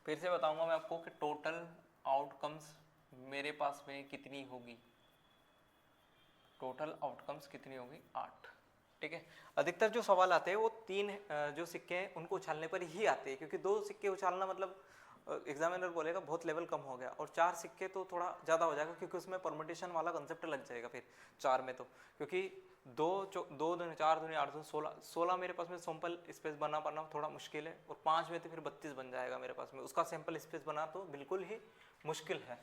फिर से बताऊंगा मैं आपको कि टोटल आउटकम्स मेरे पास में कितनी होगी, टोटल आउटकम्स कितनी होगी 8। ठीक है, अधिकतर जो सवाल आते हैं वो 3 जो सिक्के हैं उनको उछालने पर ही आते हैं, क्योंकि 2 सिक्के उछालना मतलब एग्जामिनर बोलेगा बहुत लेवल कम हो गया, और 4 सिक्के तो थोड़ा ज़्यादा हो जाएगा क्योंकि उसमें परमुटेशन वाला कंसेप्ट लग जाएगा फिर 4 में, तो क्योंकि 2 2 4 2 8 16 मेरे पास में सैंपल स्पेस बना पाना थोड़ा मुश्किल है, और 5 में तो फिर 32 बन जाएगा मेरे पास में, उसका सैंपल स्पेस बना तो बिल्कुल ही मुश्किल है।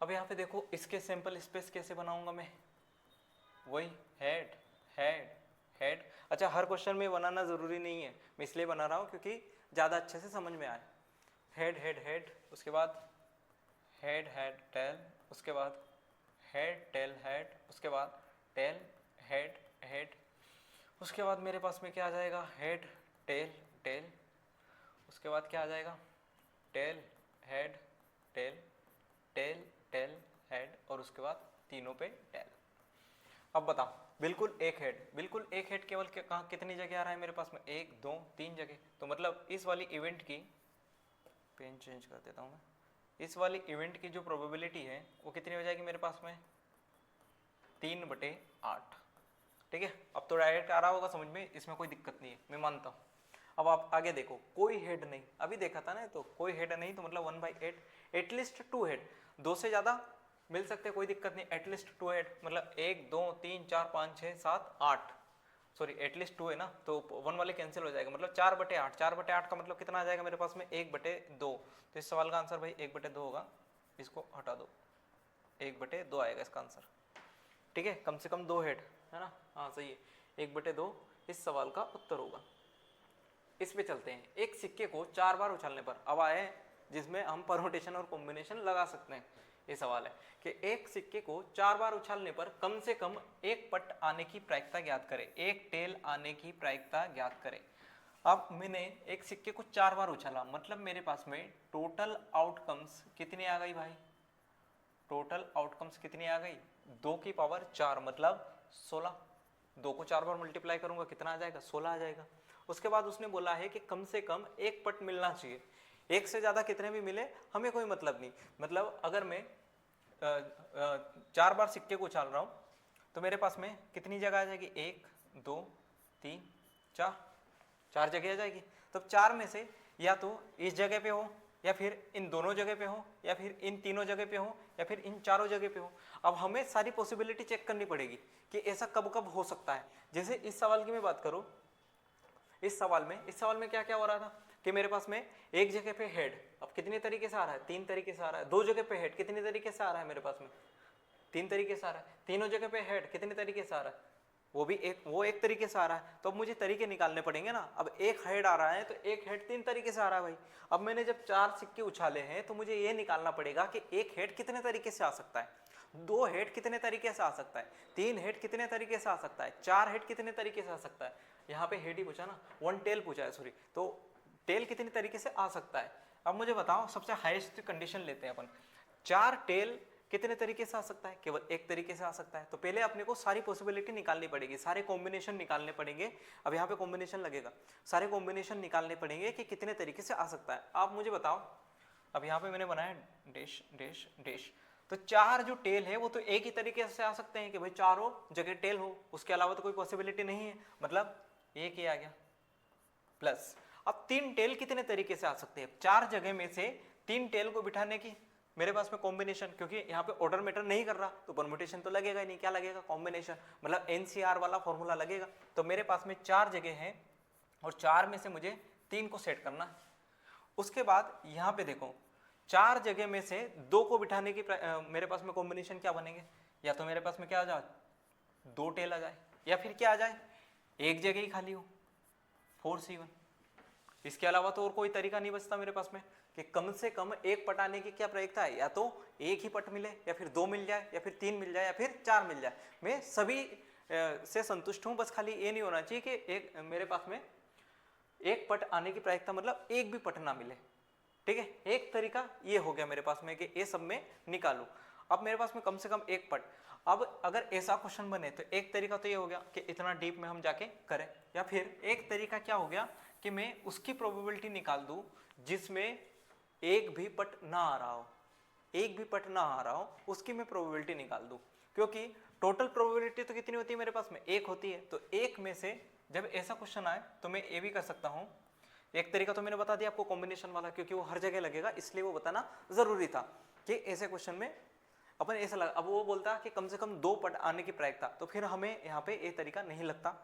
अब यहाँ पे देखो इसके सैंपल स्पेस कैसे बनाऊंगा मैं, वही हेड हेड हेड। अच्छा, हर क्वेश्चन में बनाना ज़रूरी नहीं है, मैं इसलिए बना रहा हूँ क्योंकि ज़्यादा अच्छे से समझ में आए। हेड हेड हेड, उसके बाद हेड हेड टेल, उसके बाद हेड टेल हेड, उसके बाद टेल हेड हेड, उसके बाद मेरे पास में क्या आ जाएगा हेड टेल टेल, उसके बाद क्या आ जाएगा tail head tail tail tail head, और उसके बाद तीनों पे टेल। अब बताओ, बिल्कुल एक हेड, बिल्कुल एक हेड केवल कहाँ कितनी जगह आ रहा है मेरे पास में 1 2 3 जगह, तो मतलब इस वाली इवेंट की, पेन चेंज कर देता हूँ मैं, इस वाली इवेंट की जो प्रोबेबिलिटी है वो कितनी हो जाएगी मेरे पास में 3/8। ठीक है, अब तो डायरेक्ट आ रहा होगा समझ में, इसमें कोई दिक्कत नहीं है, मैं मानता हूँ। अब आप आगे देखो, कोई हेड नहीं, अभी देखा था ना, तो कोई हेड नहीं तो मतलब 1/8, एटलीस्ट 2 हेड, 2 से ज़्यादा मिल सकते हैं कोई दिक्कत नहीं, एटलीस्ट 2 हेड मतलब 1 2 3 4 5 6 7 8, सॉरी एटलीस्ट 2 है ना, तो 1 वाले कैंसिल हो जाएगा, मतलब 4/8, 4/8 का मतलब कितना आ जाएगा मेरे पास में 1/2, तो इस सवाल का आंसर भाई 1/2 होगा, इसको हटा दो, 1/2 आएगा इसका आंसर। ठीक है, कम से कम 2 हेड है ना, हाँ सही है, 1/2 इस सवाल का उत्तर होगा। इस पे चलते हैं, एक सिक्के को 4 बार उछालने पर, अब आए जिसमें हम परमुटेशन और कॉम्बिनेशन लगा सकते हैं। ये सवाल है कि एक सिक्के को 4 बार उछालने पर कम से कम एक पट आने की प्रायिकता ज्ञात करें, एक टेल आने की प्रायिकता ज्ञात करें। अब मैंने एक सिक्के को 4 बार उछाला, मतलब मेरे पास में टोटल आउटकम्स कितनी आ गई भाई, टोटल आउटकम्स कितनी आ गई 2 की पावर 4 मतलब 16, 2 को 4 बार मल्टीप्लाई करूंगा कितना आ जाएगा 16 आ जाएगा। उसके बाद उसने बोला है कि कम से कम एक पट मिलना चाहिए, एक से ज़्यादा कितने भी मिले हमें कोई मतलब नहीं, मतलब अगर मैं 4 बार सिक्के को उछाल रहा हूँ तो मेरे पास में कितनी जगह आ जाएगी 1 2 3 4 जगह आ जाएगी, तब 4 में से या तो इस जगह पे हो, या फिर इन दोनों जगह पे हो, या फिर इन तीनों जगह पे हो, या फिर इन चारों जगह पे हो। अब हमें सारी पॉसिबिलिटी चेक करनी पड़ेगी कि ऐसा कब कब हो सकता है। जैसे इस सवाल की मैं बात करूं, इस सवाल में क्या क्या हो रहा था कि मेरे पास में एक जगह पे हेड, अब कितने तरीके से आ रहा है 3 तरीके से आ रहा है, 2 जगह पे हेड कितने तरीके से आ रहा है मेरे पास में 3 तरीके से आ रहा है, तीनों जगह पे हेड कितने तरीके से आ रहा है वो एक तरीके से आ रहा है, तो अब मुझे तरीके निकालने पड़ेंगे ना। अब एक हेड आ रहा है तो एक हेड 3 तरीके से आ रहा है भाई। अब मैंने जब 4 सिक्के उछाले हैं तो मुझे ये निकालना पड़ेगा कि एक हेड कितने तरीके से आ सकता है, 2 हेड कितने तरीके से आ सकता है, 3 हेड कितने तरीके से आ सकता है, 4 हेड कितने तरीके से आ सकता है। यहाँ पे हेड ही पूछा ना, 1 टेल पूछा है सॉरी, तो टेल कितने तरीके से आ सकता है। अब मुझे बताओ, सबसे हाईएस्ट कंडीशन लेते हैं अपन, 4 टेल कितने तरीके से आ सकता है, केवल एक तरीके से आ सकता है। तो पहले अपने को सारी पॉसिबिलिटी निकालनी पड़ेगी, सारे कॉम्बिनेशन निकालने पड़ेंगे। अब यहाँ पे कॉम्बिनेशन लगेगा, सारे कॉम्बिनेशन निकालने पड़ेंगे कि कितने तरीके से आ सकता है। आप मुझे बताओ, अब यहाँ पे मैंने बनाया डैश डैश डैश, तो 4 जो टेल है वो तो एक ही तरीके से आ सकते हैं कि भाई चारों जगह टेल हो, उसके अलावा तो कोई पॉसिबिलिटी नहीं है, मतलब एक ही आ गया। प्लस अब 3 टेल कितने तरीके से आ सकते हैं, 4 जगह में से तीन टेल को बिठाने की मेरे पास में कॉम्बिनेशन, क्योंकि यहाँ पे ऑर्डर मैटर नहीं कर रहा तो परमुटेशन तो लगेगा ही नहीं, क्या लगेगा, कॉम्बिनेशन, मतलब एनसीआर वाला फॉर्मूला लगेगा। तो मेरे पास में 4 जगह हैं और 4 में से मुझे 3 को सेट करना है। उसके बाद यहाँ पे देखो 4 जगह में से 2 को बिठाने की मेरे पास में कॉम्बिनेशन क्या बनेंगे, या तो मेरे पास में क्या आ जाए 2 टेल आ जाए, या फिर क्या आ जाए एक जगह ही खाली हो 4C1। इसके अलावा तो और कोई तरीका नहीं बचता मेरे पास में कि कम से कम एक पट आने की क्या प्रायिकता है, या तो एक ही पट मिले, या फिर 2 मिल जाए, या फिर 3 मिल जाए, या फिर 4 मिल जाए। मैं सभी से संतुष्ट हूं, बस खाली ये नहीं होना चाहिए कि एक मेरे पास में एक पट आने की प्रायिकता मतलब एक भी पट ना मिले। ठीक है, एक तरीका ये हो गया मेरे पास में कि ये सब में निकालूं। अब मेरे पास में कम से कम एक पट, अब अगर ऐसा क्वेश्चन बने तो एक तरीका तो ये हो गया कि इतना डीप में हम जाके करें, या फिर एक तरीका क्या हो गया कि मैं उसकी प्रोबेबिलिटी निकाल दूं जिसमें एक भी पट ना आ रहा हो, एक भी पट ना आ रहा हो उसकी मैं प्रोबेबिलिटी निकाल दूं। क्योंकि टोटल प्रोबेबिलिटी तो कितनी होती है मेरे पास में, एक होती है। तो एक में से जब ऐसा क्वेश्चन आए तो मैं ये भी कर सकता हूं। एक तरीका तो मैंने बता दिया आपको कॉम्बिनेशन वाला, क्योंकि वो हर जगह लगेगा इसलिए वो बताना जरूरी था कि ऐसे क्वेश्चन में अपन ऐसा लगा। अब वो बोलता कि कम से कम 2 पट आने की प्रायिकता, तो फिर हमें यहाँ पे ये तरीका नहीं लगता,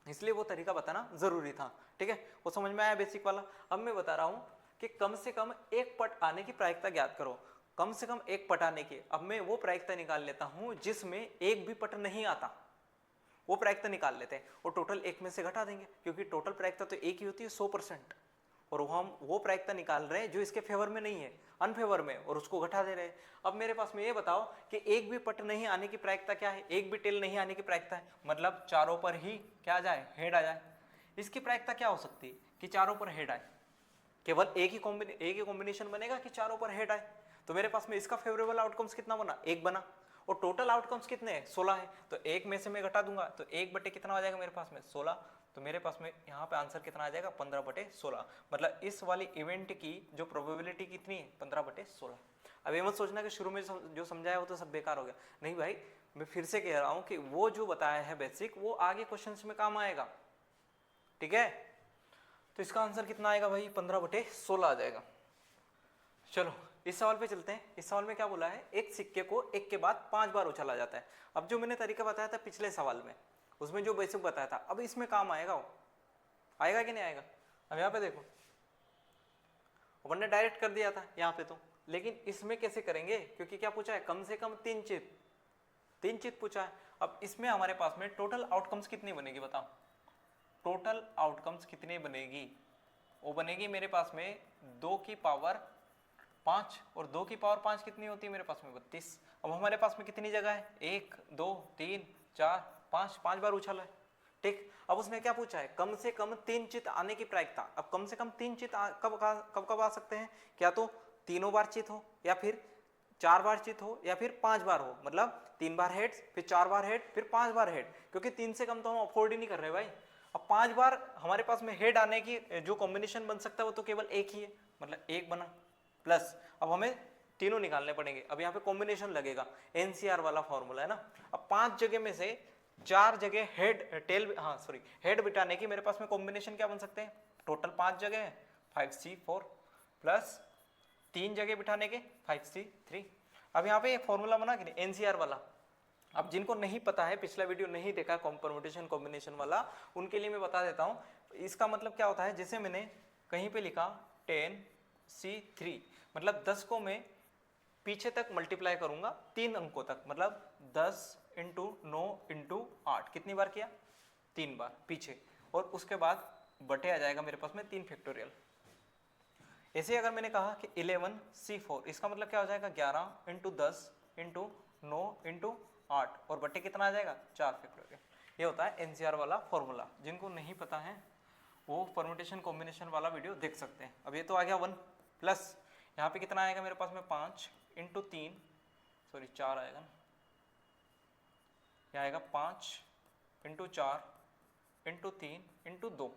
इसलिए वो तरीका बताना जरूरी था। ठीक है, वो समझ में आया बेसिक वाला। अब मैं बता रहा हूँ कि कम से कम एक पट आने की प्रायिकता ज्ञात करो, कम से कम एक पट आने की। अब मैं वो प्रायिकता निकाल लेता हूँ जिसमें एक भी पट नहीं आता, वो प्रायिकता निकाल लेते हैं और टोटल एक में से घटा देंगे, क्योंकि टोटल प्रायिकता तो एक ही होती है 100%, और हम वो प्रायिकता निकाल रहे हैं जो इसके फेवर में नहीं है, अनफेवर में, और उसको घटा दे रहे हैं। अब मेरे पास में ये बताओ कि एक भी पट नहीं आने की प्रायिकता क्या है, एक भी टेल नहीं आने की प्रायिकता है, मतलब चारों पर ही क्या आ जाए, हेड आ जाए। इसकी प्रायिकता क्या हो सकती है कि चारों पर हेड आए, केवल एक ही कॉम्बिनेशन बनेगा कि चारों पर हेड आए। तो मेरे पास में इसका फेवरेबल आउटकम्स कितना बना, एक बना, और टोटल आउटकम्स कितने हैं, 16 है। तो एक में से मैं घटा दूंगा तो एक बटे कितना आ जाएगा मेरे पास में, 16। तो मेरे पास में यहाँ पे आंसर कितना आ जाएगा, 15/16। मतलब इस वाली इवेंट की जो प्रोबेबिलिटी कितनी है, 15/16। अब ये मत सोचना कि शुरू में जो समझाया वो तो सब बेकार हो गया, नहीं भाई, मैं फिर से कह रहा हूँ कि वो जो बताया है बेसिक वो आगे क्वेश्चन में काम आएगा। ठीक है, तो इसका आंसर कितना आएगा भाई, 15/16 आ जाएगा। चलो इस सवाल पे चलते हैं। इस सवाल में क्या बोला है, एक सिक्के को एक के बाद 5 बार उछाला जाता है। अब जो मैंने तरीका बताया था पिछले सवाल में, उसमें जो बेसिक बताया था, अब इसमें काम आएगा, वो आएगा कि नहीं आएगा। अब यहाँ पे देखो अपन ने डायरेक्ट कर दिया था यहाँ पे तो, लेकिन इसमें कैसे करेंगे, क्योंकि क्या पूछा है, कम से कम 3 चित पूछा है। अब इसमें हमारे पास में टोटल आउटकम्स कितनी बनेगी बताओ, टोटल आउटकम्स कितनी बनेगी, वो बनेगी मेरे पास में 2 की पावर 5, और 2 की पावर 5 कितनी होती है मेरे पास में, 32। अब हमारे पास में कितनी जगह है, 1 2 3 4 5, 5 बार उछाला है। ठीक, अब उसने क्या पूछा है, कम से कम 3 चित आने की प्रायिकता। अब कम से कम 3 चित कब आ सकते हैं, क्या तो तीनों बार चित हो, या फिर 4 बार चित हो, या फिर 5 बार हो, मतलब 3 बार हेड, फिर 4 बार हेड, फिर 5 बार हेड, क्योंकि 3 से कम तो हम अफोर्ड ही नहीं कर रहे भाई। अब 5 बार हमारे पास में हेड आने की जो कॉम्बिनेशन बन सकता है वो तो केवल एक ही है, मतलब एक बना, प्लस अब हमें तीनों निकालने पड़ेंगे। अब यहाँ पे कॉम्बिनेशन लगेगा, एनसीआर वाला फॉर्मूला है ना। अब 5 जगह में से 4 जगह हेड बिठाने की मेरे पास में कॉम्बिनेशन क्या बन सकते हैं, टोटल 5 जगह है 5C4 प्लस 3 जगह बिठाने के 5C3। अब यहाँ पे एक फॉर्मूला बना कि नहीं, एनसीआर वाला। अब जिनको नहीं पता है, पिछला वीडियो नहीं देखा परमुटेशन कॉम्बिनेशन वाला, उनके लिए मैं बता देता हूँ। इसका मतलब क्या होता है, जैसे मैंने कहीं पे लिखा 10C3, मतलब 10 को मैं पीछे तक मल्टीप्लाई करूंगा 3 अंकों तक, मतलब 10 × 9 × 8, कितनी बार किया, 3 बार पीछे, और उसके बाद बटे आ जाएगा मेरे पास में 3 फैक्टोरियल। ऐसे अगर मैंने कहा कि 11C4, इसका मतलब क्या हो जाएगा, 11 × 10 × 9 × 8, और बटे कितना आ जाएगा, 4 फैक्टोरियल। ये होता है एनसीआर वाला फॉर्मूला। जिनको नहीं पता है वो परम्यूटेशन कॉम्बिनेशन वाला वीडियो देख सकते हैं। अब ये तो आ गया 1 प्लस यहाँ पे कितना आएगा मेरे पास में 5 × 3, सॉरी 4 आएगा ना, यहाँ आएगा 5 × 4 × 3 × 2,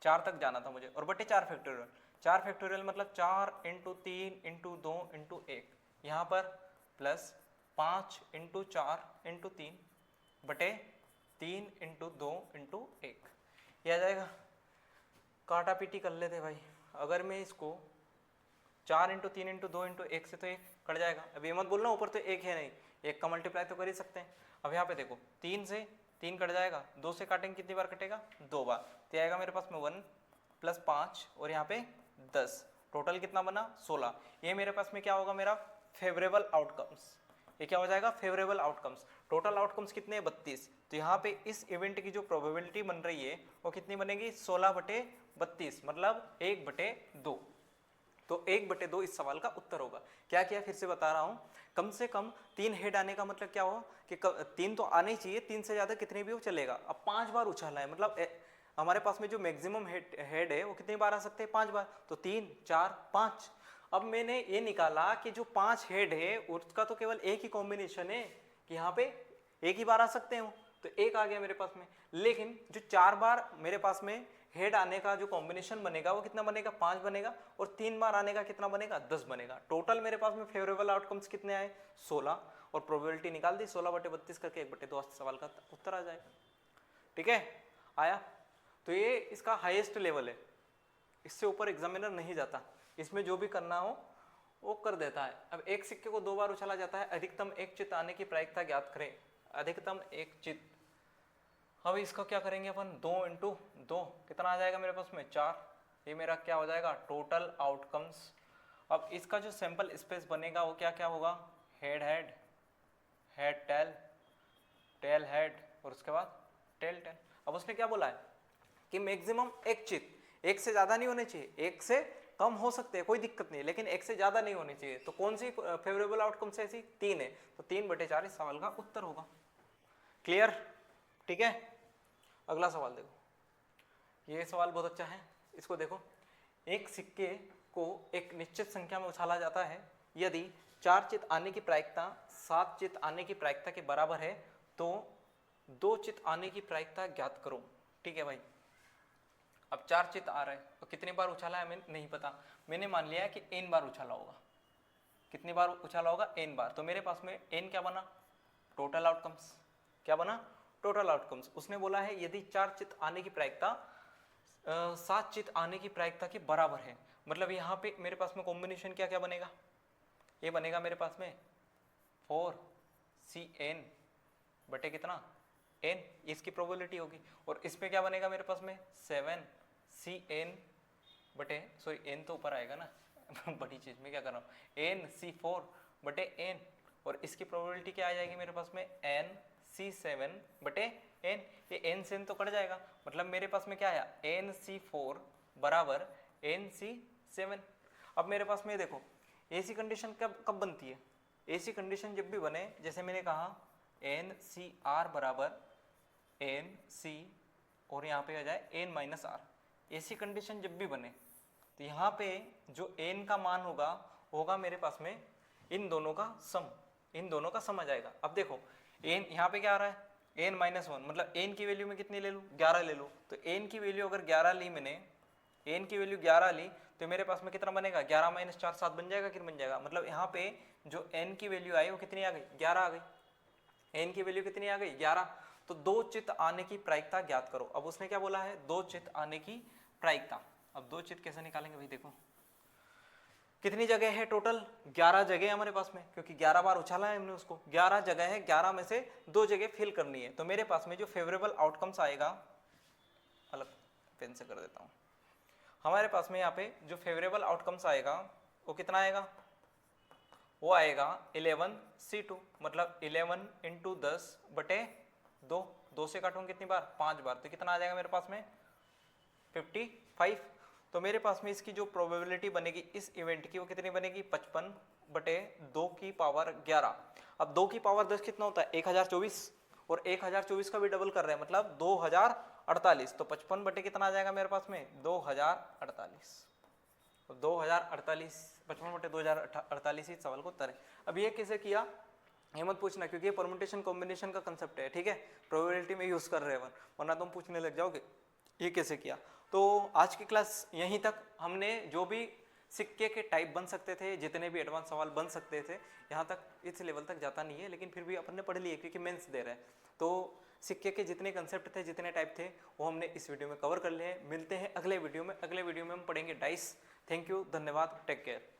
4 तक जाना था मुझे, और बटे 4 फैक्टोरियल। 4 फैक्टोरियल मतलब 4 × 3 × 2 × 1, यहाँ पर प्लस 5 × 4 × 3 बटे 3 × 2 × 1, ये आ जाएगा। काटा पीटी कर लेते भाई। अगर मैं इसको 4 इंटू 3 इंटू 2 इंटू 1 से तो 1 कट जाएगा। अब ये मत बोलना ऊपर तो 1 है नहीं, 1 का मल्टीप्लाई तो कर ही सकते हैं। अब यहाँ पे देखो 3 से 3 कट जाएगा, 2 से काटेंगे कितनी बार कटेगा, 2 बार। तो आएगा मेरे पास में 1 + 5 और यहाँ पे 10, टोटल कितना बना 16। ये मेरे पास में क्या होगा, मेरा फेवरेबल आउटकम्स। ये क्या हो जाएगा, फेवरेबल आउटकम्स। टोटल आउटकम्स कितने हैं, 32। तो यहाँ पे इस इवेंट की जो प्रोबेबिलिटी बन रही है वो कितनी बनेगी, 16/32, मतलब 1/2। तो 1/2 इस सवाल का उत्तर होगा। क्या किया, फिर से बता रहा हूँ, कम से कम 3 हेड आने का मतलब क्या हुआ कि 3 तो आने ही चाहिए, 3 से ज़्यादा कितने भी हो चलेगा। अब 5 बार उछाला है, मतलब हमारे पास में जो मैक्सिमम हेड है वो कितनी बार आ सकते हैं, 5 बार। तो 3 4 5। अब मैंने ये निकाला कि जो 5 हेड है उसका तो केवल एक ही कॉम्बिनेशन है कि यहाँ पे एक ही बार आ सकते हो, तो 1 आ गया मेरे पास में। लेकिन जो 4 बार मेरे पास में हेड आने का जो कॉम्बिनेशन बनेगा वो कितना बनेगा, 5 बनेगा, और 3 बार आने का कितना बनेगा, 10 बनेगा। टोटल मेरे पास में फेवरेबल आउटकम्स कितने आए, 16, और प्रोबेबिलिटी निकाल दी 16/32 करके 1/2 सवाल का उत्तर आ जाएगा। ठीक है, आया। तो ये इसका हाईएस्ट लेवल है, इससे ऊपर एग्जामिनर नहीं जाता, इसमें जो भी करना हो वो कर देता है। अब एक सिक्के को 2 बार उछाला जाता है, अधिकतम एक चित आने की प्रायिकता ज्ञात करें। अधिकतम एक चित, अब इसका क्या करेंगे अपन, 2 इंटू 2 कितना आ जाएगा मेरे पास में, 4। ये मेरा क्या हो जाएगा, टोटल आउटकम्स। अब इसका जो सैंपल स्पेस बनेगा वो क्या क्या होगा, head head, head tail, tail head, और उसके बाद टेल टेल। अब उसने क्या बोला है कि मैक्सिमम एक चित, एक से ज्यादा नहीं होने चाहिए, एक से कम हो सकते हैं कोई दिक्कत नहीं, लेकिन एक से ज्यादा नहीं होनी चाहिए। तो कौन सी फेवरेबल आउटकम से ऐसी, 3 है, तो 3/4 इस सवाल का उत्तर होगा। क्लियर, ठीक है। अगला सवाल देखो, ये सवाल बहुत अच्छा है, इसको देखो। एक सिक्के को एक निश्चित संख्या में उछाला जाता है, यदि 4 चित आने की प्रायिकता 7 चित आने की प्रायिकता के बराबर है तो 2 चित आने की प्रायिकता ज्ञात करो। ठीक है भाई, अब 4 चित आ रहे हैं, तो कितनी बार उछाला है हमें नहीं पता, मैंने मान लिया है कि n बार उछाला होगा। कितनी बार उछाला होगा, n बार। तो मेरे पास में n क्या बना, टोटल आउटकम्स। क्या बना, टोटल आउटकम्स। उसने बोला है यदि 4 चित आने की प्रायिकता 7 चित आने की प्रायिकता के बराबर है, मतलब यहाँ पे मेरे पास में कॉम्बिनेशन क्या क्या बनेगा, ये बनेगा मेरे पास में 4Cn बटे कितना, n, इसकी प्रोबेबिलिटी होगी। और इसमें क्या बनेगा मेरे पास में 7Cn बटे, सॉरी n तो ऊपर आएगा ना बड़ी चीज में क्या कर रहा हूँ, NC4 बटे n, और इसकी प्रोबेबिलिटी क्या आ जाएगी मेरे पास में NC7 बटे n। ये n से n तो कट जाएगा, मतलब मेरे पास में क्या आया, NC4 बराबर NC7। अब मेरे पास में देखो ऐसी कंडीशन कब बनती है, ऐसी कंडीशन जब भी बने, जैसे मैंने कहा NCR बराबर NC और यहाँ पे आ जाए n-R, ऐसी कंडीशन जब भी बने तो यहाँ पे जो n का मान होगा मेरे पास में इन दोनों का सम, इन दोनों का सम आ जाएगा। अब देखो n यहाँ पे क्या आ रहा है, n-1, मतलब n की वैल्यू में कितनी ले लूँ, 11 ले लूँ। तो n की वैल्यू अगर 11 ली मैंने, n की वैल्यू 11 ली, तो मेरे पास में कितना बनेगा, 11 - 4 7 बन जाएगा, कितना बन जाएगा, मतलब यहाँ पे जो n की वैल्यू आई वो कितनी आ गई, 11 आ गई। n की वैल्यू कितनी आ गई, 11। तो 2 चित आने की प्रायिकता ज्ञात करो। अब उसने क्या बोला है, 2 चित आने की प्रायिकता। अब 2 चित कैसे निकालेंगे भाई, देखो कितनी जगह है, टोटल 11 जगह है हमारे पास में, क्योंकि 11 बार उछाला है हमने उसको, 11 जगह है, 11 में से 2 जगह फिल करनी है। तो मेरे पास में जो फेवरेबल आउटकम्स आएगा, अलग पेन से कर देता हूँ, हमारे पास में यहाँ पे जो फेवरेबल आउटकम्स आएगा वो कितना आएगा, वो आएगा 11C2, मतलब 11 × 10 बटे 2, 2 से काटूंगा कितनी बार, 5 बार, तो कितना आ जाएगा मेरे पास में 55। तो मेरे पास में इसकी जो प्रोबेबिलिटी बनेगी इस इवेंट की वो कितनी बनेगी, 55/2⁻11। अब 2⁻10 कितना होता है, 1024, और 1024 का भी डबल कर रहे हैं, मतलब 2048। तो 55 बटे कितना आ जाएगा मेरे पास में, 2048। 2048, 55/2048 इस सवाल को उत्तर है। अब ये कैसे किया ये मत पूछना, क्योंकि ये परम्यूटेशन कॉम्बिनेशन का कंसेप्ट है, ठीक है, प्रोबेबिलिटी में यूज कर रहे हैं, वरना तुम पूछने लग जाओगे ये कैसे किया। तो आज की क्लास यहीं तक, हमने जो भी सिक्के के टाइप बन सकते थे, जितने भी एडवांस सवाल बन सकते थे, यहाँ तक, इस लेवल तक जाता नहीं है, लेकिन फिर भी अपन ने पढ़ लिए क्योंकि मेंस दे रहे हैं। तो सिक्के के जितने कंसेप्ट थे, जितने टाइप थे, वो हमने इस वीडियो में कवर कर लिए हैं। मिलते हैं अगले वीडियो में, अगले वीडियो में हम पढ़ेंगे डाइस। थैंक यू, धन्यवाद, टेक केयर।